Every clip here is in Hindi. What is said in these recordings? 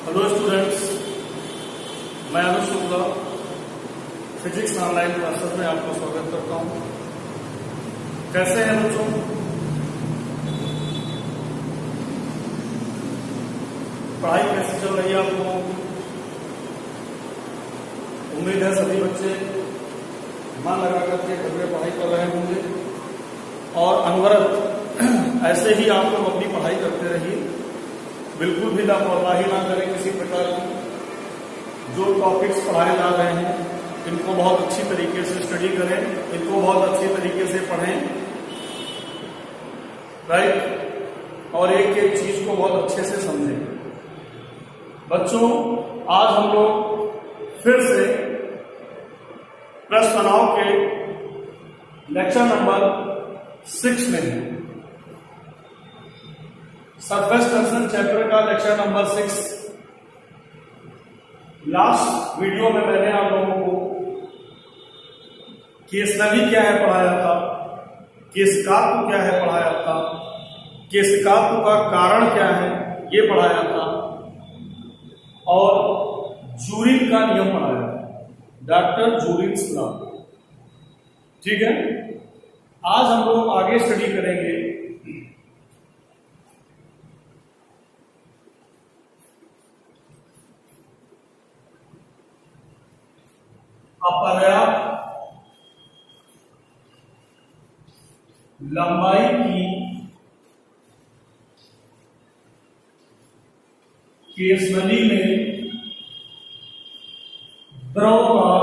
हेलो स्टूडेंट्स, मैं अनुज शुक्ला फिजिक्स ऑनलाइन क्लासेस में आपका स्वागत करता हूं। कैसे हैं बच्चों? पढ़ाई कैसे चल रही है आप लोगों की? उम्मीद है सभी बच्चे मन लगा करके घर में पढ़ाई कर रहे होंगे और अनवरत ऐसे ही आप लोग अपनी पढ़ाई करते रहिए। बिल्कुल भी लापरवाही ना करें किसी प्रकार की। जो टॉपिक्स पढ़ाए जा रहे हैं इनको बहुत अच्छी तरीके से स्टडी करें, इनको बहुत अच्छी तरीके से पढ़ें, राइट, और एक एक चीज को बहुत अच्छे से समझें। बच्चों, आज हम लोग फिर से प्रश्न तनाव के लेक्चर नंबर 6 में हैं। सरफेस टेंशन चैप्टर का लेक्चर नंबर 6। लास्ट वीडियो में मैंने आप लोगों को केसनली क्या है पढ़ाया था, केशिकात्व क्या है पढ़ाया था, केशिकात्व का कारण क्या है ये पढ़ाया था, और जूरिन का नियम पढ़ाया था, डॉक्टर जूरिन्स लॉ। ठीक है, आज हम लोग आगे स्टडी करेंगे अपर्याप्त लंबाई की केसनली में द्रव का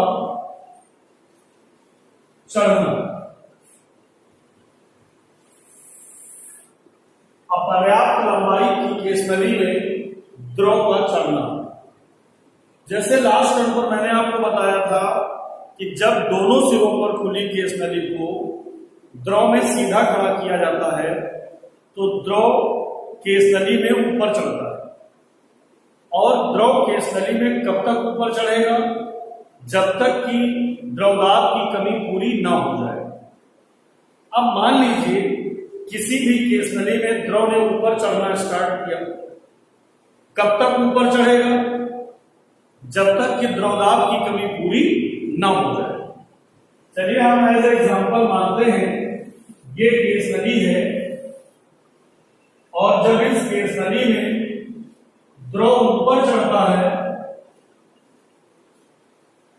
चढ़ना। अपर्याप्त लंबाई की केसनली में द्रव का चढ़ना। जैसे लास्ट टर्म पर मैंने आपको बताया था कि जब दोनों सिरों पर खुली केसनली को द्रव में सीधा खड़ा किया जाता है तो द्रव केसनली में ऊपर चढ़ता है। और द्रव केसनली में कब तक ऊपर चढ़ेगा? जब तक कि द्रवदाब की कमी पूरी ना हो जाए। अब मान लीजिए किसी भी केसनली में द्रव ने ऊपर चढ़ना स्टार्ट किया, कब तक ऊपर चढ़ेगा? जब तक कि द्रवदाब की कमी पूरी ना हो जाए। चलिए हम एज एग्जांपल मानते हैं ये केसनली है और जब इस केसनली में द्रव ऊपर चढ़ता है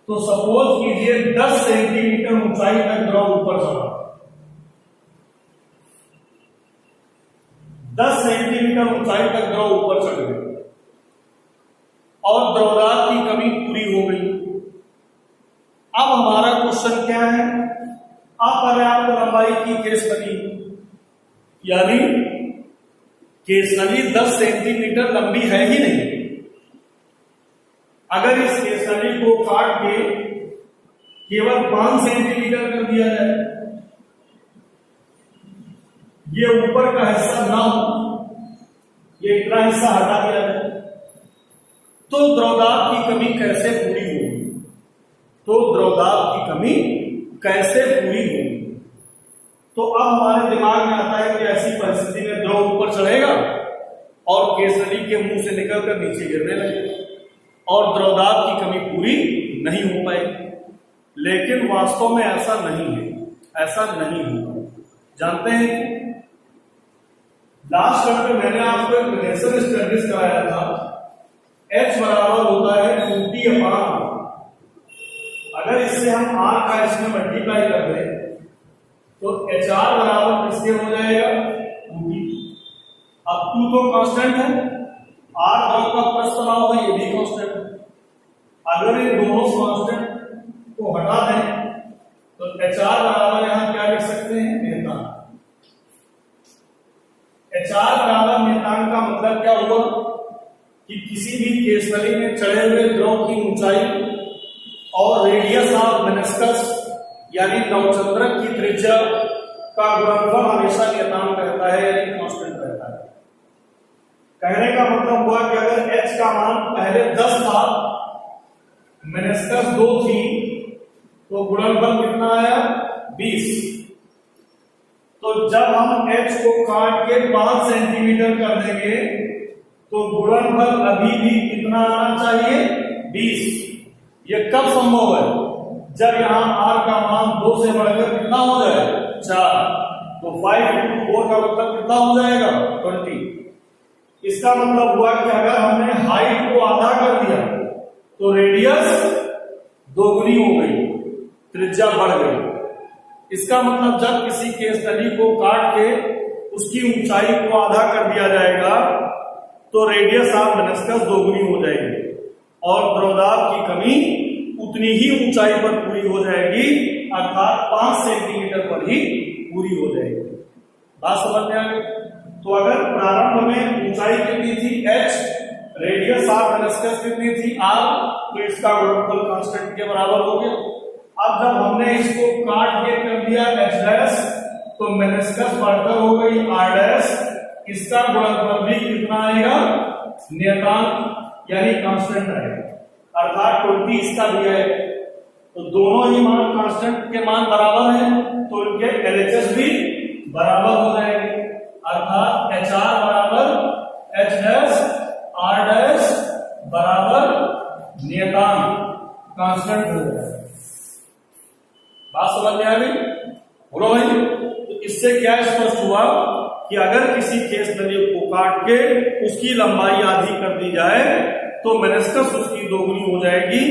तो सपोज कीजिए 10 सेंटीमीटर ऊंचाई तक द्रव ऊपर चढ़ा। 10 सेंटीमीटर ऊंचाई तक द्रव ऊपर चढ़ गए और द्रवदाब की कमी पूरी हो गई। अब हमारा क्वेश्चन क्या है? अपर्याप्त लंबाई की केसनली, यानी केसनली 10 सेंटीमीटर लंबी है ही नहीं। अगर इस केसनली को काट के केवल 5 सेंटीमीटर कर दिया जाए, ये ऊपर का हिस्सा ना हो, ये इतना हिस्सा हटा दिया जाए, तो द्रवदाब की कमी कैसे पूरी होगी? तो द्रवदाब की कमी कैसे पूरी होगी? तो अब हमारे दिमाग में आता है कि ऐसी परिस्थिति में द्रव ऊपर चढ़ेगा और केसनली के मुंह से निकलकर नीचे गिरने लगेगा और द्रवदाब की कमी पूरी नहीं हो पाएगी। लेकिन वास्तव में ऐसा नहीं है, ऐसा नहीं होगा। जानते हैं, लास्ट टर्म में मैंने आपको एक रिलेशन स्टडीज कराया था। H बराबर होता है 2T/R। अगर इससे हम R का इसमें मल्टीप्लाई कर दें तो HR बराबर किसके हो जाएगा? 2T। अब 2 तो कांस्टेंट है, R द्रव का प्रस्थ तनाव है, ये भी कांस्टेंट है। अगर इन दोनों कांस्टेंट को हटा दें तो HR बराबर यहां क्या लिख सकते हैं? नियतांक। HR बराबर नियतांक का मतलब क्या हुआ कि किसी भी केसनली में चढ़े हुए द्रव की ऊंचाई और रेडियस ऑफ मेनिस्कस यानी नवचंद्रक की त्रिज्या का गुणनफल हमेशा नियतांक रहता है, यानी कांस्टेंट रहता है। कहने का मतलब हुआ कि अगर h का मान पहले 10 था, मेनिस्कस 2 थी, तो गुणनफल कितना आया? 20। तो जब हम h को काट के 5 सेंटीमीटर कर देंगे तो गुणनफल अभी भी कितना आना चाहिए? 20। ये कब संभव है? जब यहां r का मान 2 से बढ़कर कितना हो जाए? 4। तो 5 into 4 का मतलब कितना हो जाएगा? 20। इसका मतलब हुआ कि अगर हमने हाइट को आधा कर दिया तो रेडियस दोगुनी हो गई, त्रिज्या बढ़ गई। इसका मतलब जब किसी केस स्टडी को काट के उसकी ऊंचाई को आधा कर दिया जाएगा तो रेडियस ऑफ मेनिस्कस दोगुनी हो जाएगी और द्रवदाब की कमी उतनी ही ऊंचाई पर पूरी हो जाएगी, अर्थात 5 सेंटीमीटर पर ही पूरी हो जाएगी। बात समझ में आ गई? तो अगर प्रारंभ में ऊंचाई कितनी थी? h, रेडियस ऑफ मेनिस्कस कितनी थी? r, तो इसका गुणनफल कांस्टेंट के बराबर हो गया। अब जब हमने इसको काट के कर दिया h डैश तो मेनिस्कस बढ़कर हो गई r डैश, इसका गुणनफल भी कितना आएगा? नियतांक यानी कांस्टेंट आएगा, अर्थात 20 इसका दिया है। तो दोनों ही मान कांस्टेंट के मान बराबर हैं तो इनके LHS भी बराबर हो जाएंगे, अर्थात HR बराबर h डैश r डैश बराबर नियतांक कांस्टेंट हो जाएगा। बात समझ में आ गई? बोलो भाई। तो इससे क्या स्पष्ट हुआ कि अगर किसी केस स्टडी को काट के उसकी लंबाई आधी कर दी जाए तो मेनिस्कस उसकी दोगुनी हो जाएगी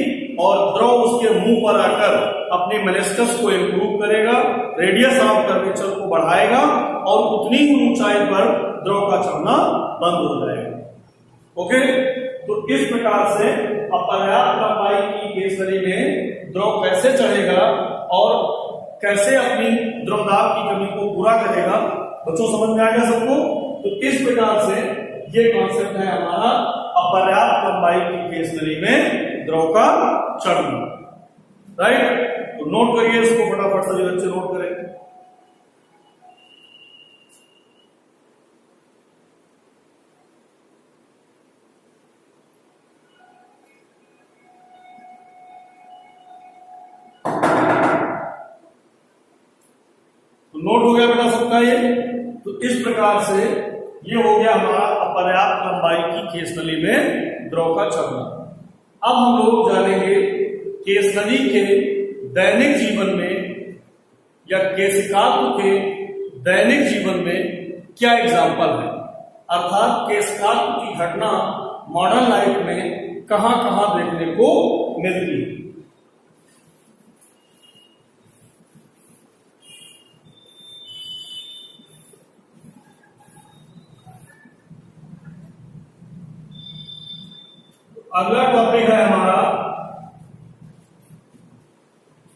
और द्रव उसके मुंह पर आकर अपने मेनिस्कस को इंप्रूव करेगा, रेडियस ऑफ कर्वेचर को बढ़ाएगा और उतनी ही ऊंचाई पर द्रव का चलना बंद हो जाएगा। ओके, तो इस प्रकार से अपर्याप्त लंबाई की केस स्टडी में द्रव कैसे चढ़ेगा और कैसे अपनी द्रवदाब की कमी को पूरा करेगा, बच्चों समझ में आ गया सबको? तो इस प्रकार से ये कॉन्सेप्ट है हमारा अपर्याप्त लंबाई की केस स्टडी में द्रव का चढ़ना। राइट, तो नोट करिए इसको फटाफट, सभी बच्चे नोट करें। नोट हो गया बेटा सबका ये? तो इस प्रकार से ये हो गया हमारा अपर्याप्त लंबाई की केस नली में द्रव का चलना। अब हम लोग जानेंगे केस नली के दैनिक जीवन में या केशिकात्व के दैनिक जीवन में क्या एग्जाम्पल है, अर्थात केशिकात्व की घटना मॉडर्न लाइफ में कहां कहां देखने को मिलती है। अगला टॉपिक है हमारा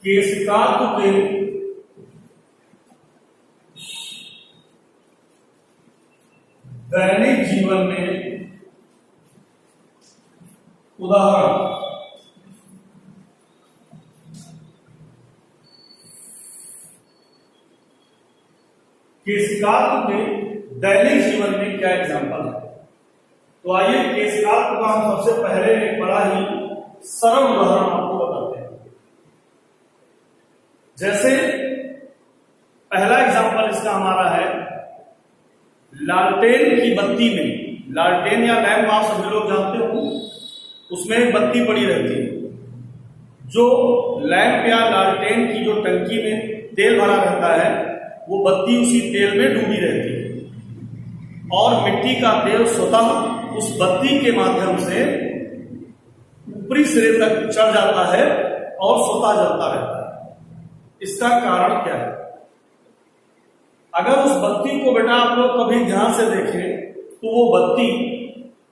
केशिकात्व के दैनिक जीवन में उदाहरण। केशिकात्व के दैनिक जीवन में क्या एग्जाम्पल है? तो आइए केशिकात्व का हम सबसे पहले एक बड़ा ही सरल उदाहरण आपको बताते हैं। जैसे पहला एग्जाम्पल इसका हमारा है लालटेन की बत्ती में। लालटेन या लैंप आप सभी लोग जानते हो, उसमें एक बत्ती पड़ी रहती है। जो लैंप या लालटेन की जो टंकी में तेल भरा रहता है वो बत्ती उसी तेल में डूबी रहती है और मिट्टी का तेल स्वतः उस बत्ती के माध्यम से ऊपरी सिरे तक चढ़ जाता है और स्वतः जलता रहता है। इसका कारण क्या है? अगर उस बत्ती को बेटा आप लोग कभी ध्यान से देखें तो वो बत्ती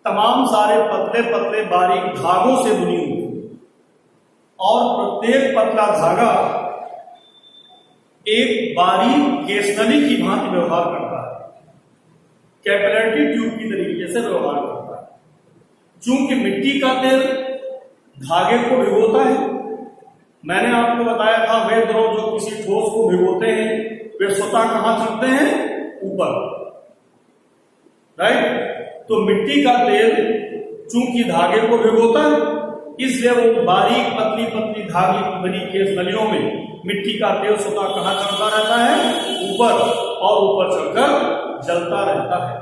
तमाम सारे पतले पतले बारीक धागों से बुनी हुई है और प्रत्येक पतला धागा एक बारीक केस नली की भांति व्यवहार करता है, कैपिलरी ट्यूब की तरीके से व्यवहार करता है। चूंकि मिट्टी का तेल धागे को भिगोता है, मैंने आपको बताया था वे द्रव जो किसी ठोस को भिगोते हैं वे स्वतः कहां चलते हैं? ऊपर। राइट, तो मिट्टी का तेल चूंकि धागे को भिगोता है इसलिए वो बारीक पतली पतली धागे बनी केस नलियों में मिट्टी का तेल स्वतः कहां चढ़ता रहता है? ऊपर, और ऊपर चढ़कर जलता रहता है।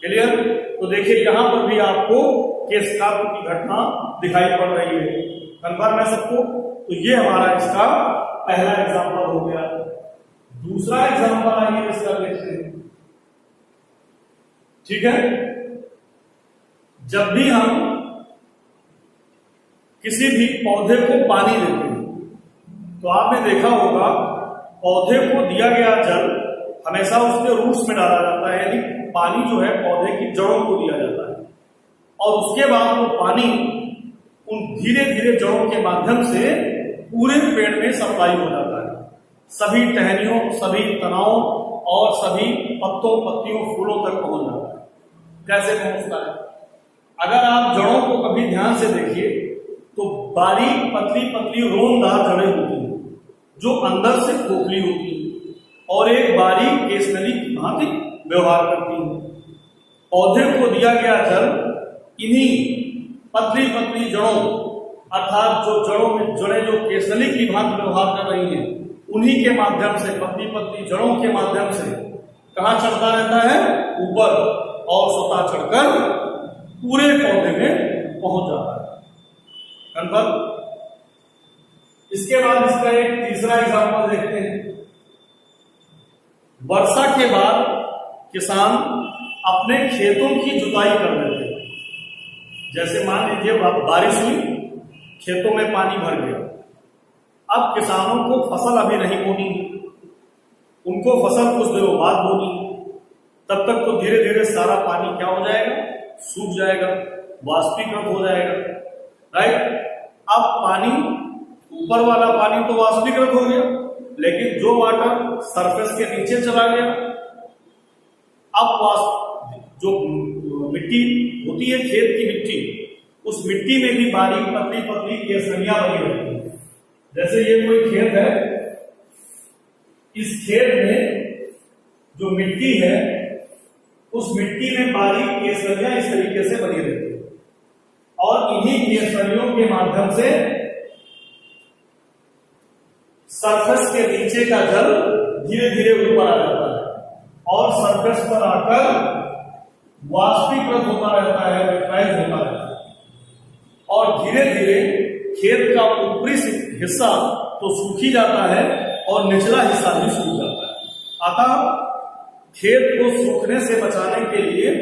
क्लियर? तो देखिए यहां पर भी आपको केशकात्व की घटना दिखाई पड़ रही है। कंफर्म है सबको? तो ये हमारा इसका पहला एग्जाम्पल हो गया। दूसरा एग्जाम्पल आइए इसका देखते हैं। ठीक है, जब भी हम किसी भी पौधे को पानी देते हैं तो आपने देखा होगा पौधे को दिया गया जल हमेशा उसके रूट्स में डाला जाता है, यानी पानी जो है पौधे की जड़ों को दिया जाता है और उसके बाद वो पानी उन धीरे धीरे जड़ों के माध्यम से पूरे पेड़ में सप्लाई हो जाता है, सभी टहनियों, सभी तनावों और सभी पत्तों, पत्तियों, फूलों तक पहुंच जाता है। कैसे पहुंचता है? अगर आप जड़ों को कभी ध्यान से देखिए तो बारीक पतली पतली रोमदार जड़ें होती हैं जो अंदर से खोखली होती हैं और एक बारीक केसनली की भांति व्यवहार करती हैं। पौधे को दिया गया जल इन्हीं पतली पतली जड़ों अर्थात जो जड़ों में जड़ें जो केसनली की भांति व्यवहार कर रही हैं उन्हीं के माध्यम से, पतली पतली जड़ों के माध्यम से कहां चढ़ता रहता है? ऊपर, और स्वतः चढ़कर पूरे पौधे में पहुंच जाता है। कंफर्म? इसके बाद इसका एक तीसरा एग्जाम्पल देखते हैं। वर्षा के बाद किसान अपने खेतों की जुताई कर देते हैं। जैसे मान लीजिए बारिश हुई, खेतों में पानी भर गया, अब किसानों को फसल अभी नहीं बोनी, उनको फसल कुछ दिनों बाद बोनी, तब तक तो धीरे धीरे सारा पानी क्या हो जाएगा? सूख जाएगा, वाष्पीकृत हो जाएगा, राइट? अब पानी, ऊपर वाला पानी तो वाष्पीकृत हो गया, लेकिन जो वाटर सरफेस के नीचे चला गया, अब जो मिट्टी होती है खेत की मिट्टी, उस मिट्टी में भी बारीक पतली पतली केसरियां बनी रहती है। जैसे ये कोई खेत है, इस खेत में जो मिट्टी है उस मिट्टी में बारीक केसरियां इस तरीके से बनी रहती है और इन्हीं केसरियों के माध्यम से सरफेस के नीचे का जल धीरे धीरे ऊपर आ जाता है और सरफेस पर आकर वाष्पीकृत होता रहता है, वेपराइज होता रहता है और धीरे धीरे खेत का ऊपरी हिस्सा तो सूख ही जाता है और निचला हिस्सा भी सूख जाता है। अतः खेत को सूखने से बचाने के लिए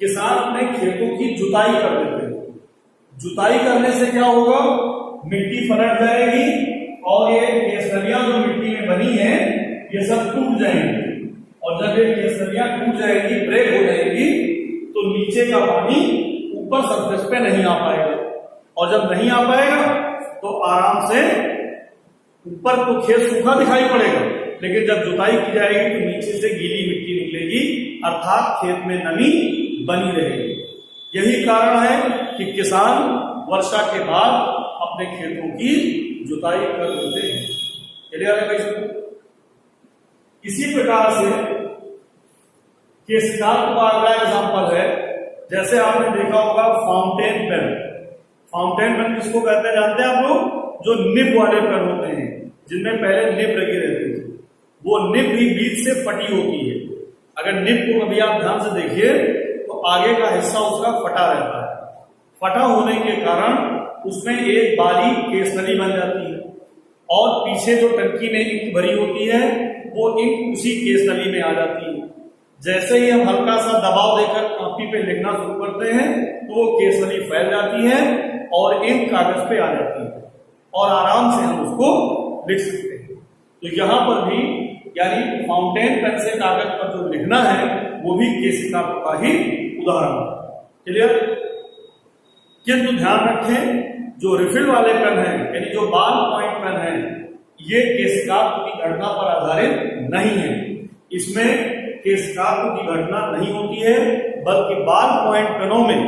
किसान अपने खेतों की जुताई कर देते हैं। जुताई करने से क्या होगा? मिट्टी पलट जाएगी और ये केसरियां जो मिट्टी में बनी है ये सब टूट जाएंगी और जब ये केसरियां टूट जाएगी, ब्रेक हो जाएगी, तो नीचे का पानी ऊपर सरफेस पे नहीं आ पाएगा और जब नहीं आ पाएगा तो आराम से ऊपर तो खेत सूखा दिखाई पड़ेगा, लेकिन जब जुताई की जाएगी तो नीचे से गीली मिट्टी निकलेगी, अर्थात खेत में नमी बनी रहेगी। यही कारण है कि किसान वर्षा के बाद अपने खेतों की जुताई कर देते हैं। क्लियर है भाई सबको? इसी प्रकार से केशकात्व का अगला एग्जाम्पल है, जैसे आपने देखा होगा फाउंटेन पेन। फाउंटेन पेन किसको कहते हैं जानते हैं आप लोग? जो निब वाले पेन होते हैं जिनमें पहले निब लगी रहती थी, वो निब भी बीच से फटी होती है। अगर निब को कभी आप ध्यान से देखिए तो आगे का हिस्सा उसका फटा रहता है। फटा होने के कारण उसमें एक बारीक केसनली बन जाती है और पीछे जो टंकी में इंक भरी होती है वो इंक उसी केसनली में आ जाती है। जैसे ही हम हल्का सा दबाव देकर कॉपी पे लिखना शुरू करते हैं तो वो केसनली फैल जाती है और इंक कागज पे आ जाती है और आराम से हम उसको लिख सकते हैं। तो यहां पर भी यानी फाउंटेन पेन से कागज पर जो लिखना है वो भी केशिकात्व का ही उदाहरण है। क्लियर? किंतु ध्यान रखें, जो रिफिल वाले पेन है यानी जो बाल पॉइंट पेन है, ये केशिकात्व की घटना पर आधारित नहीं है। इसमें केशिकात्व की घटना नहीं होती है, बल्कि बाल पॉइंट पेनों में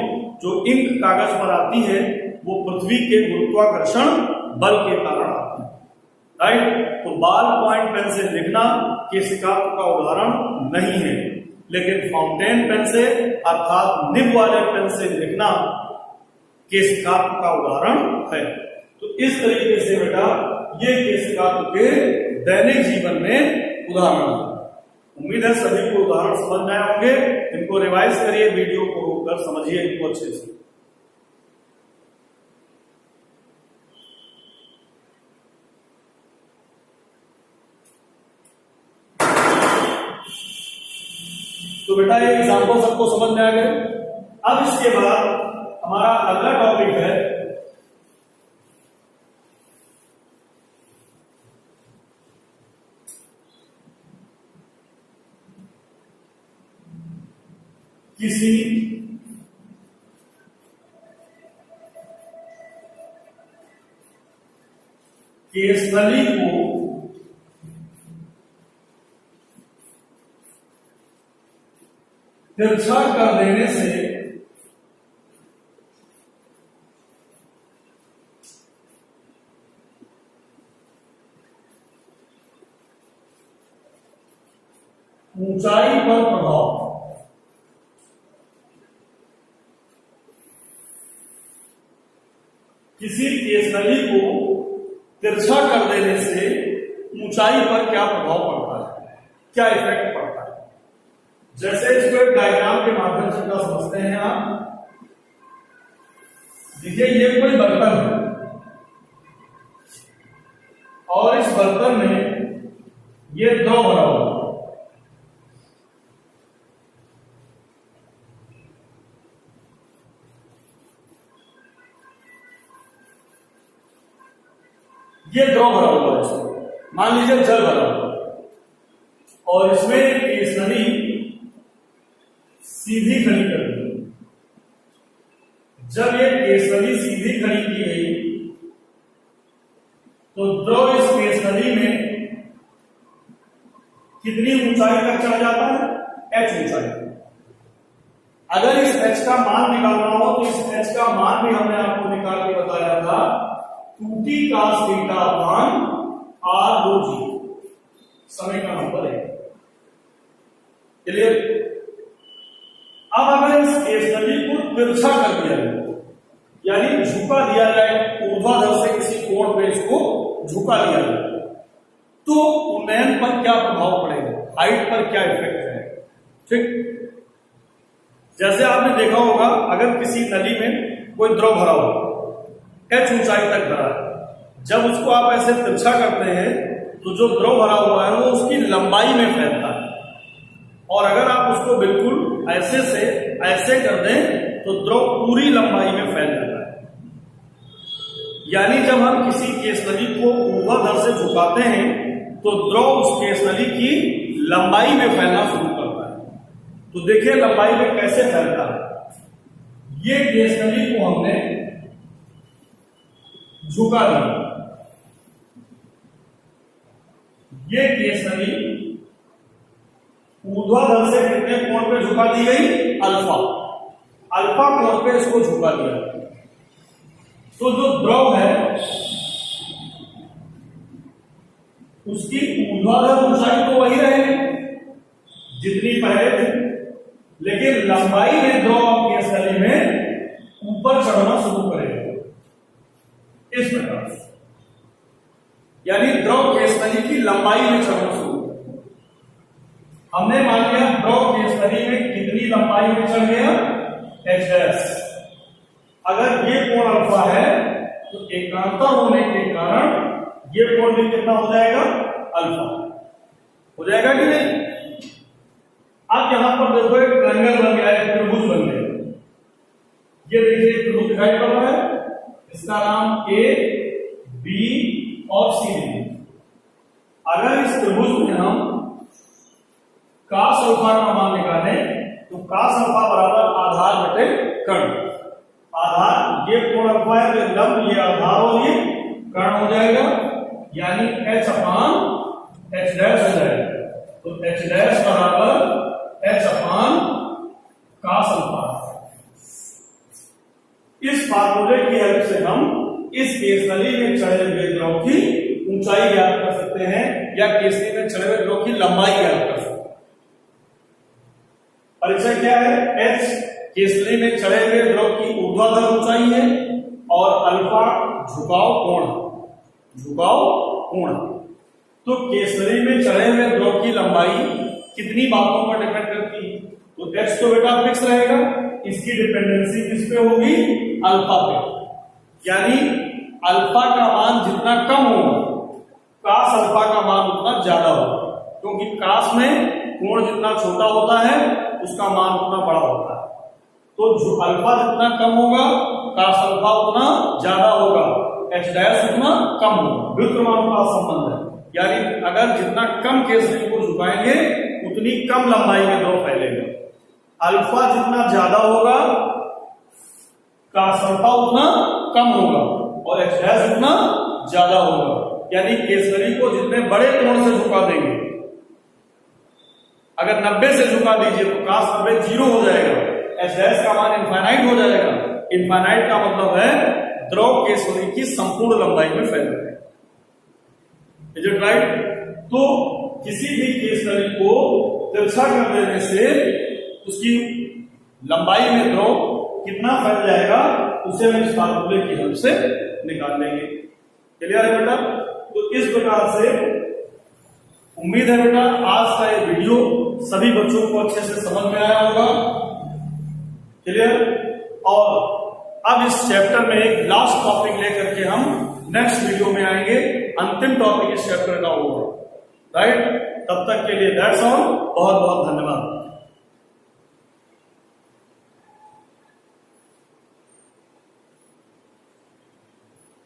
जो इंक कागज पर आती है वो पृथ्वी के गुरुत्वाकर्षण बल के कारण आती है। राइट? तो बाल पॉइंट पेन से लिखना केशिकात्व का उदाहरण नहीं है, लेकिन फाउंटेन पेन से अर्थात निब वाले पेन से लिखना केशिकात्व का उदाहरण है। तो इस तरीके से बेटा ये केशिकात्व के दैनिक जीवन में उदाहरण है। उम्मीद है सभी को उदाहरण समझ में आए होंगे। इनको रिवाइज करिए, वीडियो को रोककर समझिए इनको अच्छे से। तो बेटा ये एग्जाम्पल सबको समझ में आ गए। अब इसके बाद हमारा अगला टॉपिक है किसी केस नली को तिरछा कर देने से ऊंचाई पर प्रभाव। किसी केस नली को तिरछा कर देने से ऊंचाई पर क्या प्रभाव पड़ता है, क्या इफेक्ट पड़ता है। जैसे इसको एक डायग्राम के माध्यम से क्या समझते हैं आप। देखिए ये कोई बर्तन है और इस बर्तन में ये द्रव भरा हुआ है। ये द्रव भरा हुआ है, इसमें मान लीजिए जल भरा हुआ है और इसमें केस नली सीधी खड़ी कर दी। जब ये केस नली सीधी खड़ी की गई तो द्रव इस केस नली में कितनी ऊंचाई तक चढ़ जाता है, h ऊंचाई। अगर इस h का मान निकालना हो तो इस h का मान भी हमने आपको निकाल के बताया था 2t cos theta upon r दो जी, समय का नंबर है। क्लियर। अब अगर इस केस नली को तिरछा कर दिया जाए, यानी झुका दिया जाए, ऊर्ध्वाधर से किसी कोण पे इसको झुका दिया जाए, तो उन्नयन पर क्या प्रभाव पड़ेगा, हाइट पर क्या इफेक्ट है। ठीक, जैसे आपने देखा होगा अगर किसी नली में कोई द्रव भरा हो h ऊंचाई तक भरा है, जब उसको आप ऐसे तिरछा करते हैं तो जो द्रव भरा हुआ है वो उसकी लंबाई में फैलता है, और अगर आप उसको बिल्कुल ऐसे से ऐसे कर दें तो द्रव पूरी लंबाई में फैल जाता है। यानी जब हम किसी केस नली को ऊर्ध्वाधर से झुकाते हैं तो द्रव उस केस नली की लंबाई में फैलना शुरू करता है। तो देखिए लंबाई में कैसे फैलता है। ये केस नली को हमने झुका दिया, ये केस नली ऊर्ध्वाधर से कितने कोण पे झुका दी गई, अल्फा, अल्फा कोण पे इसको झुका दिया। तो जो द्रव है उसकी ऊर्ध्वाधर ऊंचाई तो वही रहेगी जितनी पहले थी, लेकिन लंबाई में द्रव केस नली में ऊपर चढ़ना शुरू करेगा इस प्रकार से। यानी द्रव केस नली की लंबाई में चढ़ना शुरू। हमने मान लिया द्रव केस नली में कितनी लंबाई में चढ़ गया, h'। अगर ये कोण अल्फा है तो एकांतर होने के कारण ये कोण भी कितना हो जाएगा, अल्फा हो जाएगा कि नहीं। अब यहां पर देखो एक ट्रायंगल बन गया, एक त्रिभुज बन गया। ये देखिए त्रिभुज दिखाई पड़ रहा है, इसका नाम ए बी और सी है। अगर इस त्रिभुज में हम cos अल्फा का मान निकालें तो cos अल्फा बराबर आधार बटे कर्ण। आधार ये कोण अल्फा है, तो लंब ये आधार और ये कर्ण हो जाएगा, यानी h अपान h डैश हो जाएगा। तो h डैश बराबर h अपान cos अल्फा। इस फार्मूले की हेल्प से हम इस केस नली में चढ़े हुए द्रव की ऊंचाई ज्ञात कर सकते हैं, या केस नली में चढ़े हुए द्रव की लंबाई ज्ञात कर सकते हैं। परिचय क्या है, h केस नली में चढ़े हुए द्रव की ऊर्ध्वाधर ऊंचाई है और अल्फा झुकाव कोण, झुकाव कोण। तो केस नली में चढ़े हुए द्रव की लंबाई कितनी बातों पर डिपेंड करती है। तो x तो बेटा फिक्स रहेगा, इसकी डिपेंडेंसी किस पे होगी, अल्फा पे, यानी अल्फा का मान जितना कम होगा कास अल्फा का मान उतना ज्यादा होगा, क्योंकि कास में कोण जितना छोटा होता है उसका मान उतना बड़ा होता है। तो जो अल्फा जितना कम होगा कास अल्फा उतना ज्यादा होगा, h डैश उतना कम होगा। व्युत्क्रमानुपात संबंध है, यानी अगर जितना कम केसरी को झुकाएंगे उतनी कम लंबाई में द्रव फैलेगा। अल्फा जितना ज्यादा होगा कास अल्फा उतना कम होगा और h डैश उतना ज्यादा होगा, यानी केसरी को जितने बड़े कोण से झुका देंगे, अगर 90 से झुका दीजिए तो कास 90 जीरो हो जाएगा, एच डैश का मान इनफाइनाइट हो जाएगा। इनफाइनाइट का मतलब है द्रव केसरी की संपूर्ण लंबाई में फैल जाएगा। Is it right? तो किसी भी केसरी को तिरछा कर देने से उसकी लंबाई में द्रव कितना फैल जाएगा उसे हम इस फार्मूले की हेल्प से निकाल लेंगे। क्लियर है बेटा? तो इस प्रकार से उम्मीद है बेटा आज का ये वीडियो सभी बच्चों को अच्छे से समझ में आया होगा। क्लियर? और अब इस चैप्टर में एक लास्ट टॉपिक लेकर के हम नेक्स्ट वीडियो में आएंगे। अंतिम टॉपिक इस चैप्टर का होगा। राइट? तब तक के लिए दैट्स ऑल। बहुत बहुत धन्यवाद।